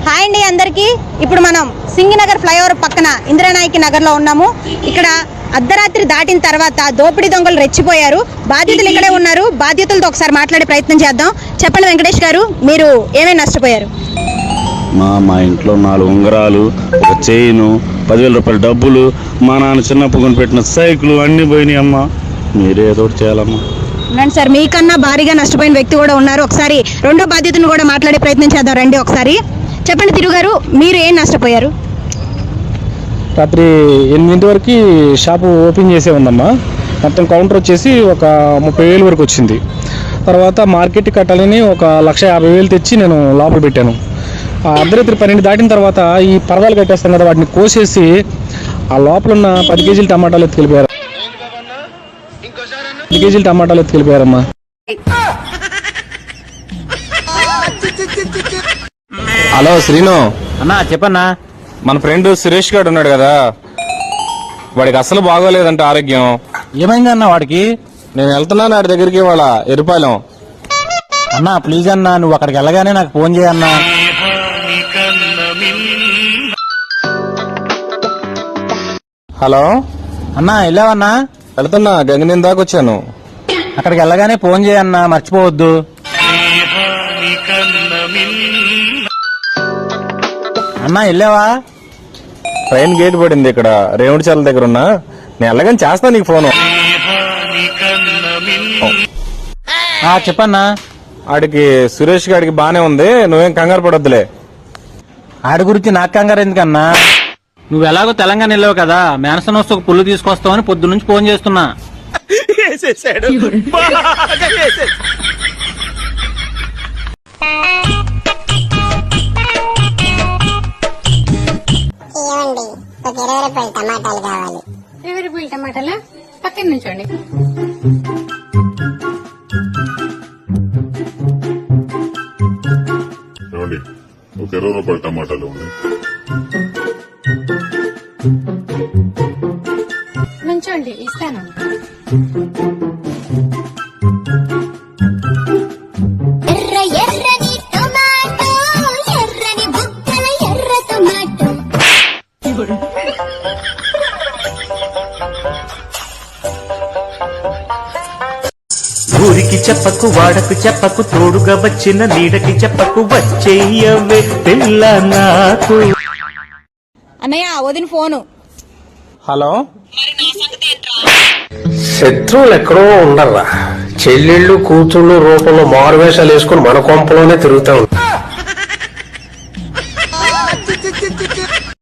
Hi అండి అందరికీ. ఇప్పుడు మనం సింగినగర్ ఫ్లైఓవర్ పక్కన ఇంద్రనాయకి నగర్లో ఉన్నాము. ఇక్కడ అర్ధరాత్రి దాటిన తర్వాత దోపిడీ దొంగలు రెచ్చిపోయారు. బాధితులు ఇక్కడే ఉన్నారు. బాధితులతో ఒకసారి మాట్లాడే ప్రయత్నం చేద్దాం. చెప్పండి వెంకటేష్ గారు, మీరు ఏమేమి నష్టపోయారు? మా ఇంట్లో 4 ఉంగరాలు, ఒక చైను, 10,000 రూపాయల డబ్బులు, మా నాన్న చిన్నప్పుడు కొని పెట్టిన సైకిల్ అన్నీ పోయినాయి అమ్మా. మీరే ఏదో ఒకటి చేయాలమ్మా. రండి సార్, మీకన్నా భారీగా నష్టపోయిన వ్యక్తి కూడా ఉన్నారు. ఒకసారి రెండో బాధితులను కూడా మాట్లాడే ప్రయత్నం చేద్దాం. రండి ఒకసారి చెప్పండి తిరుగు గారు, మీరు ఏం నష్టపోయారు? రాత్రి 8 వరకు షాపు ఓపెన్ చేసే ఉందమ్మా. మొత్తం కౌంటర్ వచ్చేసి ఒక 30,000 వరకు వచ్చింది. తర్వాత మార్కెట్ కట్టాలని ఒక 1,50,000 తెచ్చి నేను లోపల పెట్టాను. అర్ధరాత్రి 12 దాటిన తర్వాత ఈ పరదాలు కట్టేస్తాం కదా, వాటిని కోసేసి ఆ లోపల ఉన్న 10 కేజీలు టమాటాలు ఎత్తుకెళ్ళిపోయారు. 10 కేజీలు టమాటాలు ఎత్తుకెళ్ళిపోయారమ్మా. హలో శ్రీను అన్నా చెప్పన్నా. మన ఫ్రెండ్ సురేష్ గారు ఉన్నాడు కదా, వాడికి అసలు బాగోలేదంట ఆరోగ్యం. ఏమైందన్నా వాడికి? నేను వెళ్తున్నాను వాడి దగ్గరికి వాళ్ళ ఎరుపాలెం. అన్నా ప్లీజ్ అన్నా, నువ్వు అక్కడికి వెళ్ళగానే నాకు ఫోన్ చేయన్నా. హలో అన్నా వెళ్ళావన్నా? వెళ్తున్నా, గంగనేని దాకా వచ్చాను. అక్కడికి వెళ్ళగానే ఫోన్ చేయన్నా, మర్చిపోవద్దు. అన్నా వెళ్ళావా? ట్రైన్ గేట్ పడింది ఇక్కడ రేవుడి చాల దగ్గర ఉన్నా. నేను వెళ్ళగానే చేస్తా నీకు ఫోను. చెప్పన్నా. ఆడికి సురేష్ గాడికి బానే ఉంది, నువ్వేం కంగారు పడొద్దులే. ఆడి గురించి నాకు కంగారు ఎందుకన్నా? నువ్వు ఎలాగో తెలంగాణ వెళ్ళావు కదా, మేనసన్ వస్తే ఒక పుల్లు తీసుకొస్తావని పొద్దు నుంచి ఫోన్ చేస్తున్నా. ఏమండి, ఒక 20 రూపాయల టమాటాలు కావాలి. 20 రూపాయల టమాటాలా? పక్కన నుంచోండి. ఏమండి, ఒక 20 రూపాయల టమాటాలు ఉన్నాయి. నుంచోండి, ఇస్తాను. ఎర్ర ఎర్రని టమాటో, ఎర్రని బుక్కల ఎర్ర టమాటో. ఊరికి చెప్పకు, వాడకు చెప్పకు, తోడుగా వచ్చిన నీడకి చెప్పకు, వచ్చేయవే పిల్ల నాకు. అన్నయ్య వదిన ఫోను. హలో, శత్రువులు ఎక్కడో ఉండర్రా, చెల్లెళ్ళు కూతుళ్ళు రూపంలో మారువేషాలు వేసుకుని మన కొంపలోనే తిరుగుతా ఉంటారు.